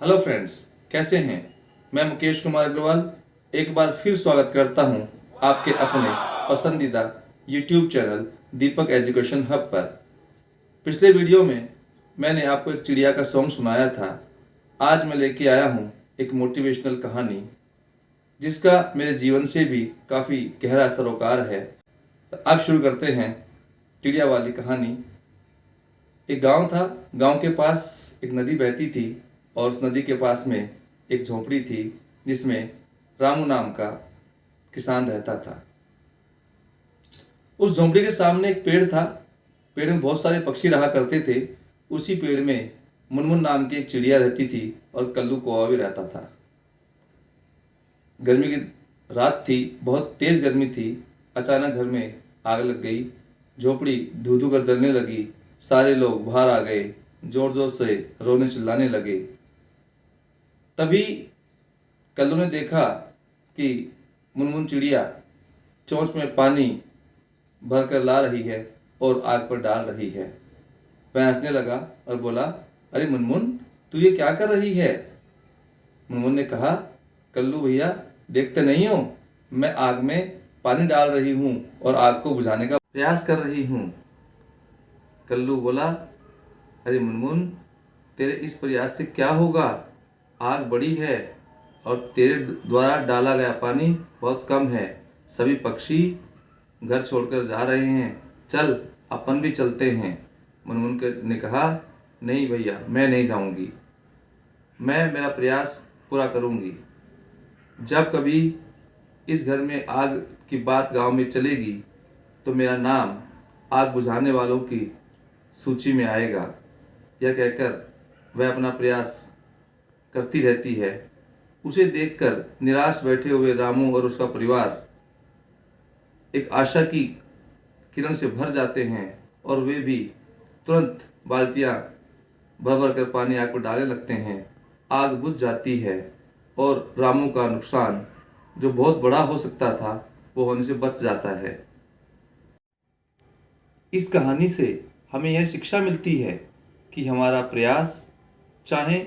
Hello friends, कैसे हैं। मैं मुकेश कुमार अग्रवाल एक बार फिर स्वागत करता हूं आपके अपने पसंदीदा यूट्यूब चैनल दीपक एजुकेशन हब पर। पिछले वीडियो में मैंने आपको एक चिड़िया का सॉन्ग सुनाया था। आज मैं लेके आया हूं एक मोटिवेशनल कहानी जिसका मेरे जीवन से भी काफ़ी गहरा सरोकार है। तो अब शुरू करते हैं चिड़िया वाली कहानी। एक गांव था। गांव के पास एक नदी बहती थी और उस नदी के पास में एक झोपड़ी थी जिसमें रामू नाम का किसान रहता था। उस झोपड़ी के सामने एक पेड़ था। पेड़ में बहुत सारे पक्षी रहा करते थे। उसी पेड़ में मुनमुन नाम की एक चिड़िया रहती थी और कल्लू कौवा भी रहता था। गर्मी की रात थी, बहुत तेज गर्मी थी। अचानक घर में आग लग गई। झोपड़ी धू धू कर जलने लगी। सारे लोग बाहर आ गए, जोर जोर से रोने चिल्लाने लगे। तभी कल्लू ने देखा कि मुनमुन चिड़िया चोंच में पानी भर कर ला रही है और आग पर डाल रही है। वह हंसने लगा और बोला, अरे मुनमुन, तू ये क्या कर रही है। मुनमुन ने कहा, कल्लू भैया, देखते नहीं हो, मैं आग में पानी डाल रही हूँ और आग को बुझाने का प्रयास कर रही हूँ। कल्लू बोला, अरे मुनमुन, तेरे इस प्रयास से क्या होगा। आग बड़ी है और तेरे द्वारा डाला गया पानी बहुत कम है। सभी पक्षी घर छोड़कर जा रहे हैं, चल अपन भी चलते हैं। मुनमुन ने कहा, नहीं भैया, मैं नहीं जाऊंगी, मैं मेरा प्रयास पूरा करूंगी। जब कभी इस घर में आग की बात गांव में चलेगी तो मेरा नाम आग बुझाने वालों की सूची में आएगा। यह कहकर वह अपना प्रयास करती रहती है। उसे देखकर निराश बैठे हुए रामू और उसका परिवार एक आशा की किरण से भर जाते हैं और वे भी तुरंत बाल्टियां भर भर कर पानी आग पर डालने लगते हैं। आग बुझ जाती है और रामू का नुकसान जो बहुत बड़ा हो सकता था वो होने से बच जाता है। इस कहानी से हमें यह शिक्षा मिलती है कि हमारा प्रयास चाहे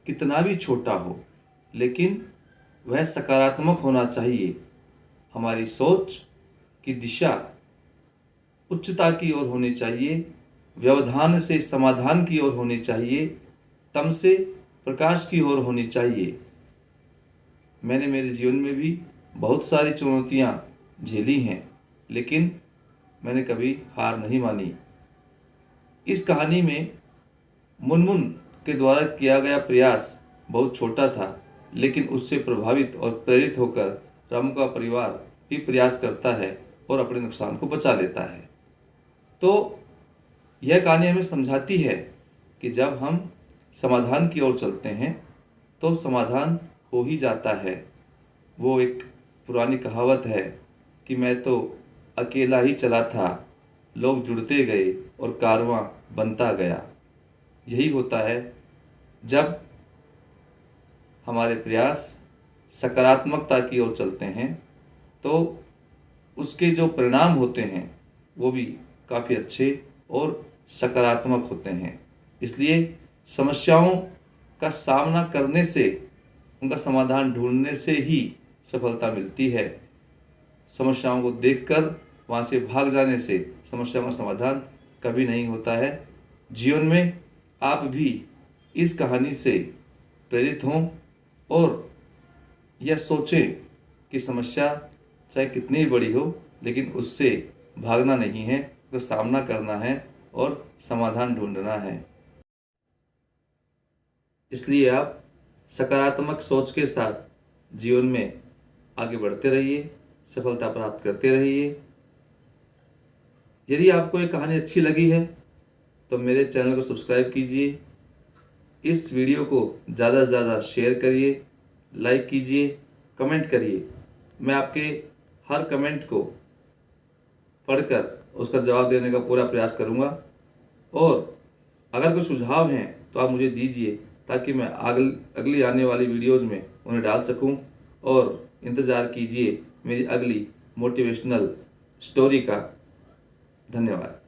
कितना भी छोटा हो, लेकिन वह सकारात्मक होना चाहिए। हमारी सोच की दिशा उच्चता की ओर होनी चाहिए, व्यवधान से समाधान की ओर होनी चाहिए, तम से प्रकाश की ओर होनी चाहिए। मैंने मेरे जीवन में भी बहुत सारी चुनौतियां झेली हैं, लेकिन मैंने कभी हार नहीं मानी। इस कहानी में मुनमुन के द्वारा किया गया प्रयास बहुत छोटा था, लेकिन उससे प्रभावित और प्रेरित होकर रामू का परिवार भी प्रयास करता है और अपने नुकसान को बचा लेता है। तो यह कहानी हमें समझाती है कि जब हम समाधान की ओर चलते हैं तो समाधान हो ही जाता है। वो एक पुरानी कहावत है कि मैं तो अकेला ही चला था, लोग जुड़ते गए और कारवां बनता गया। यही होता है जब हमारे प्रयास सकारात्मकता की ओर चलते हैं तो उसके जो परिणाम होते हैं वो भी काफ़ी अच्छे और सकारात्मक होते हैं। इसलिए समस्याओं का सामना करने से, उनका समाधान ढूंढने से ही सफलता मिलती है। समस्याओं को देखकर वहाँ से भाग जाने से समस्याओं का समाधान कभी नहीं होता है। जीवन में आप भी इस कहानी से प्रेरित हों और यह सोचें कि समस्या चाहे कितनी बड़ी हो, लेकिन उससे भागना नहीं है, उसका सामना करना है और समाधान ढूंढना है। इसलिए आप सकारात्मक सोच के साथ जीवन में आगे बढ़ते रहिए, सफलता प्राप्त करते रहिए। यदि आपको ये कहानी अच्छी लगी है तो मेरे चैनल को सब्सक्राइब कीजिए, इस वीडियो को ज़्यादा से ज़्यादा शेयर करिए, लाइक कीजिए, कमेंट करिए। मैं आपके हर कमेंट को पढ़कर उसका जवाब देने का पूरा प्रयास करूंगा। और अगर कोई सुझाव हैं तो आप मुझे दीजिए ताकि मैं अगली आने वाली वीडियोज़ में उन्हें डाल सकूं। और इंतज़ार कीजिए मेरी अगली मोटिवेशनल स्टोरी का। धन्यवाद।